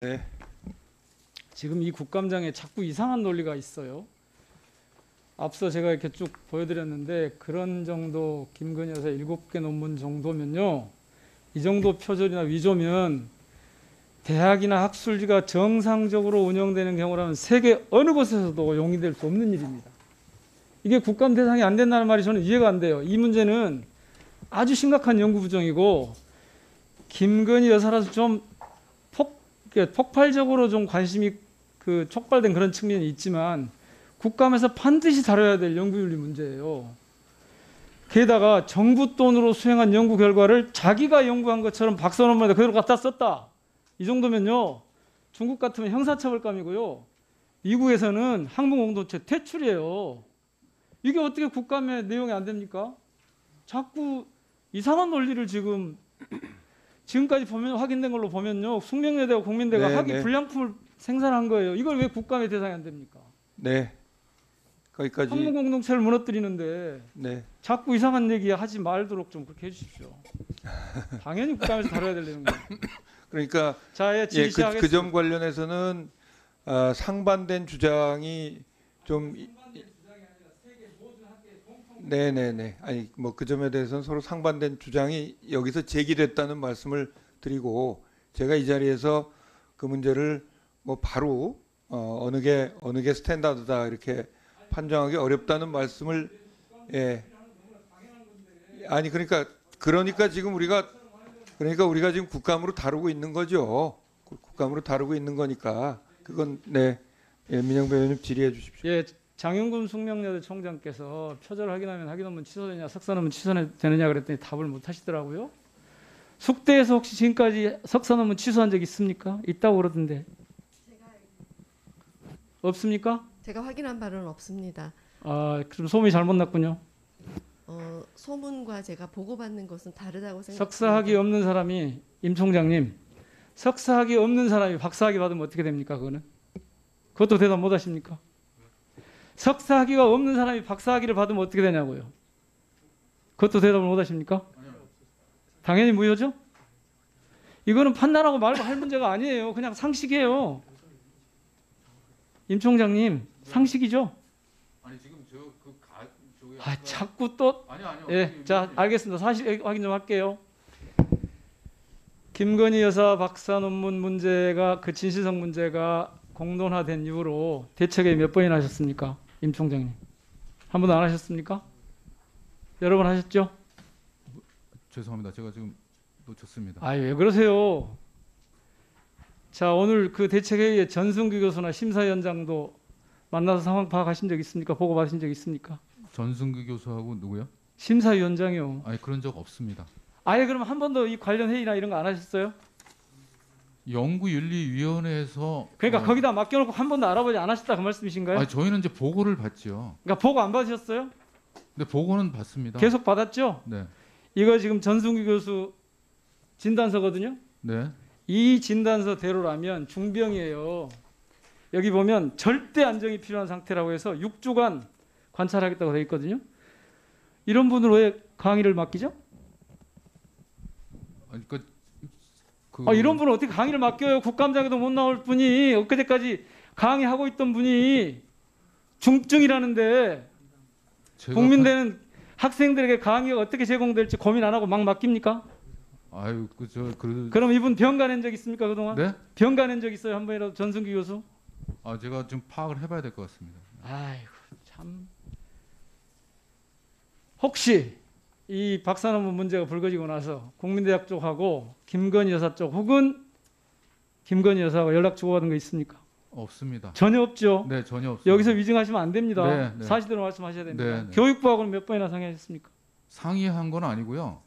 네. 지금 이 국감장에 자꾸 이상한 논리가 있어요. 앞서 제가 이렇게 쭉 보여드렸는데 그런 정도 김건희 여사 7개 논문 정도면요. 이 정도 표절이나 위조면 대학이나 학술지가 정상적으로 운영되는 경우라면 세계 어느 곳에서도 용인될 수 없는 일입니다. 이게 국감 대상이 안 된다는 말이 저는 이해가 안 돼요. 이 문제는 아주 심각한 연구 부정이고 김건희 여사라서 좀 폭발적으로 좀 관심이 촉발된 그런 측면이 있지만 국감에서 반드시 다뤄야 될 연구윤리 문제예요. 게다가 정부 돈으로 수행한 연구 결과를 자기가 연구한 것처럼 박사 논문에다 그대로 갖다 썼다. 이 정도면요. 중국 같으면 형사처벌감이고요. 미국에서는 항공공동체 퇴출이에요. 이게 어떻게 국감의 내용이 안 됩니까? 자꾸 이상한 논리를 지금까지 보면 확인된 걸로 보면요. 숙명여대와 국민대가 학위 불량품을 생산한 거예요. 이걸 왜 국감의 대상이 안 됩니까? 네. 거기까지. 항공공동체를 무너뜨리는데 네. 자꾸 이상한 얘기 하지 말도록 좀 그렇게 해주십시오. 당연히 국감에서 다뤄야 될 내용이에요. 그러니까 자, 지시하겠습니다. 그 점 관련해서는 상반된 주장이 좀 네네네. 아니 뭐 그 점에 대해서는 서로 상반된 주장이 여기서 제기됐다는 말씀을 드리고 제가 이 자리에서 그 문제를 뭐 바로 어느 게 스탠다드다 이렇게 판정하기 어렵다는 말씀을 아니 그러니까 지금 우리가 지금 국감으로 다루고 있는 거죠. 국감으로 다루고 있는 거니까 그건 민영배 의원님 질의해 주십시오. 예, 장윤금 숙명여대 총장께서 표절 확인하면 학위 논문 취소되냐, 석사 논문 취소되느냐 그랬더니 답을 못 하시더라고요. 숙대에서 혹시 지금까지 석사 논문 취소한 적 있습니까? 있다고 그러던데. 없습니까? 제가 확인한 바는 없습니다. 아, 그럼 소문이 잘못 났군요. 소문과 제가 보고받는 것은 다르다고 생각합니다. 석사학위 없는 사람이 임 총장님, 석사학위 없는 사람이 박사학위 받으면 어떻게 됩니까? 그것도 대답 못 하십니까? 석사학위가 없는 사람이 박사학위를 받으면 어떻게 되냐고요? 그것도 대답을 못 하십니까? 당연히 무효죠? 이거는 판단하고 말고 할 문제가 아니에요. 그냥 상식이에요. 임 총장님, 상식이죠? 아니 지금 자꾸 또 아니요. 예, 자, 알겠습니다. 사실 확인 좀 할게요. 김건희 여사 박사 논문 문제가 그 진실성 문제가 공론화된 이후로 대책에 몇 번이나 하셨습니까? 임 총장님. 한 번도 안 하셨습니까? 여러 번 하셨죠? 죄송합니다. 제가 지금 놓쳤습니다. 아, 왜 그러세요? 자, 오늘 그 대책회의에 전승규 교수나 심사위원장도 만나서 상황 파악하신 적 있습니까? 보고 받으신 적 있습니까? 전승규 교수하고 누구요? 심사위원장이요. 아니 그런 적 없습니다. 아예 그럼 한 번도 이 관련 회의나 이런 거 안 하셨어요? 연구윤리위원회에서 그러니까 거기다 맡겨놓고 한 번도 알아보지 않으셨다 그 말씀이신가요? 아니 저희는 이제 보고를 받죠. 그러니까 보고 안 받으셨어요? 근데 보고는 받습니다. 계속 받았죠? 네. 이거 지금 전승규 교수 진단서거든요. 네. 이 진단서대로라면 중병이에요. 여기 보면 절대 안정이 필요한 상태라고 해서 6주간 관찰하겠다고 되어 있거든요. 이런 분을 왜 강의를 맡기죠? 아니 이런 분을 어떻게 강의를 맡겨요? 국감장에도 못 나올 분이 엊그제까지 강의하고 있던 분이 중증이라는데 국민대는 학생들에게 강의가 어떻게 제공될지 고민 안 하고 막 맡깁니까? 아유 그럼 이분 병 가낸 적 있습니까 그동안? 네? 병 가낸 적 있어요 한 번이라도 전승규 교수? 아 제가 좀 파악을 해봐야 될 것 같습니다. 아이고 참. 혹시 이 박사 논문 문제가 불거지고 나서 국민대학 쪽하고 김건희 여사 쪽 혹은 김건희 여사가 연락 주고받은 거 있습니까? 없습니다. 전혀 없죠. 네 전혀 없습니다. 여기서 위증하시면 안 됩니다. 네. 사실대로 말씀하셔야 됩니다. 네. 교육부하고는 몇 번이나 상의하셨습니까? 상의한 건 아니고요.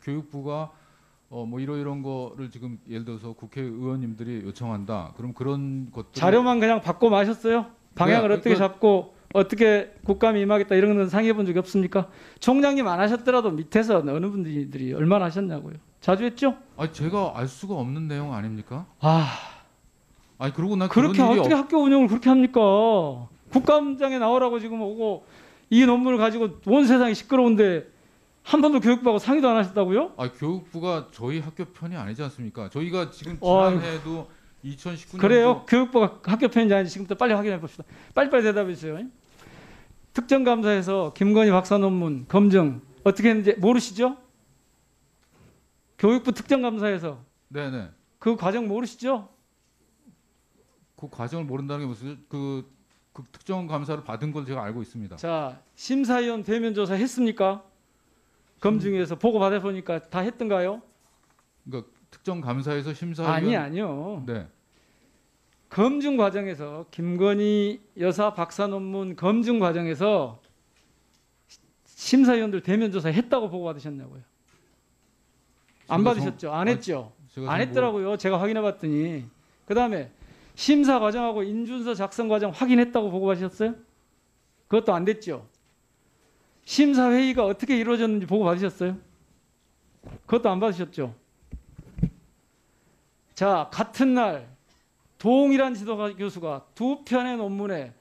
교육부가 뭐 이런 거를 지금 예를 들어서 국회의원님들이 요청한다. 그럼 그런 것들 자료만 그냥 받고 마셨어요? 방향을 네, 어떻게 잡고 어떻게 국감에 임하겠다 이런 건 상의해 본 적이 없습니까? 총장님 안 하셨더라도 밑에서 어느 분들이 얼마나 하셨냐고요. 자주 했죠? 아니 제가 알 수가 없는 내용 아닙니까? 아니 그러고 난 그렇게 그런 일이 어떻게 학교 운영을 그렇게 합니까? 국감장에 나오라고 지금 오고 이 논문을 가지고 온 세상이 시끄러운데 한 번도 교육부하고 상의도 안 하셨다고요? 교육부가 저희 학교 편이 아니지 않습니까? 저희가 지금 지난해에도 2019년 그래요? 교육부가 학교 편인지 아닌지 지금부터 빨리 확인해 봅시다. 빨리빨리 대답해 주세요. 특정감사에서 김건희 박사 논문 검증 어떻게 했는지 모르시죠? 교육부 특정감사에서 네네. 그 과정 모르시죠? 그 과정을 모른다는 게 무슨 그 특정 감사를 받은 걸 제가 알고 있습니다. 자, 심사위원 대면 조사 했습니까? 검증해서 보고 받아 보니까 다 했던가요? 그러니까 특정 감사에서 심사위원 아니요. 네. 검증 과정에서 김건희 여사 박사 논문 검증 과정에서 심사위원들 대면 조사 했다고 보고 받으셨냐고요? 안 제가 받으셨죠? 안 했죠? 제가 안 정보- 했더라고요. 제가 확인해 봤더니. 그다음에 심사 과정하고 인준서 작성 과정 확인했다고 보고 받으셨어요? 그것도 안 됐죠. 심사 회의가 어떻게 이루어졌는지 보고 받으셨어요? 그것도 안 받으셨죠. 자, 같은 날 동일한 지도가 교수가 두 편의 논문에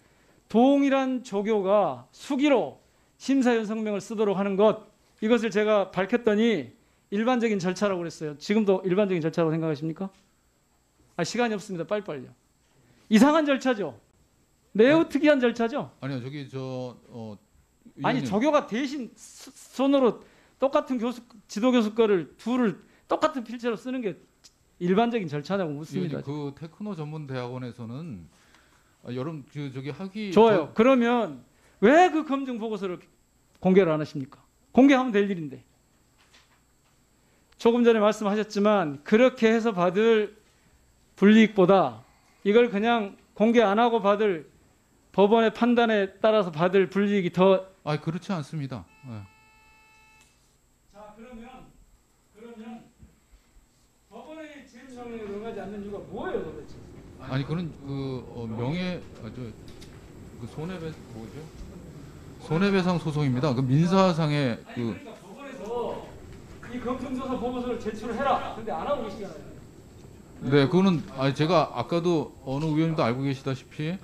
동일한 조교가 수기로 심사위원 성명을 쓰도록 하는 것, 이것을 제가 밝혔더니 일반적인 절차라고 그랬어요. 지금도 일반적인 절차라고 생각하십니까? 시간이 없습니다. 빨리빨리요. 이상한 절차죠. 매우 특이한 절차죠. 아니요 저기 아니 의원님, 조교가 대신 손으로 똑같은 교수 지도 교수 거를 둘을 똑같은 필체로 쓰는 게 일반적인 절차냐고 묻습니다. 의원님, 그 테크노 전문 대학원에서는 여러분 저기 학위 좋아요. 그러면 왜 그 검증 보고서를 공개를 안 하십니까? 공개하면 될 일인데. 조금 전에 말씀하셨지만 그렇게 해서 받을 불이익보다 이걸 그냥 공개 안 하고 받을 법원의 판단에 따라서 받을 불이익이 더. 그렇지 않습니다. 네. 자 그러면 법원의 재임명령에 응하지 않는 이유가 뭐예요 도대체? 아니 그런 명예 그 손해배 뭐죠? 손해배상 소송입니다. 그 민사상의 그러니까 법원에서 이 검증조사 보고서를 제출해라. 근데 안 하고 계시잖아요. 네 그거는 제가 아까도 어느 의원님도 알고 계시다시피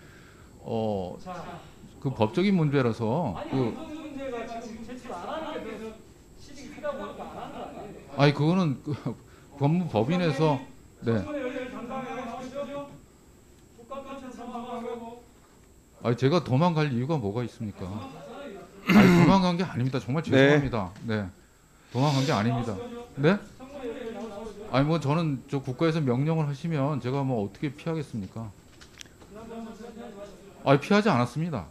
자, 그 법적인 문제라서 아니 그 검증 문제가 지금 제출 안 하는 게 더 시직이 크다 보니까 안 하는 거 아니에요? 그거는 그 법무법인에서 네. 청문회 열리는 당당하게 나오시죠? 국가권천 선방하고. 제가 도망갈 이유가 뭐가 있습니까? 도망간 게 아닙니다. 정말 죄송합니다. 네. 도망간 게 아닙니다. 네? 뭐 저는 저 국가에서 명령을 하시면 제가 뭐 어떻게 피하겠습니까? 피하지 않았습니다.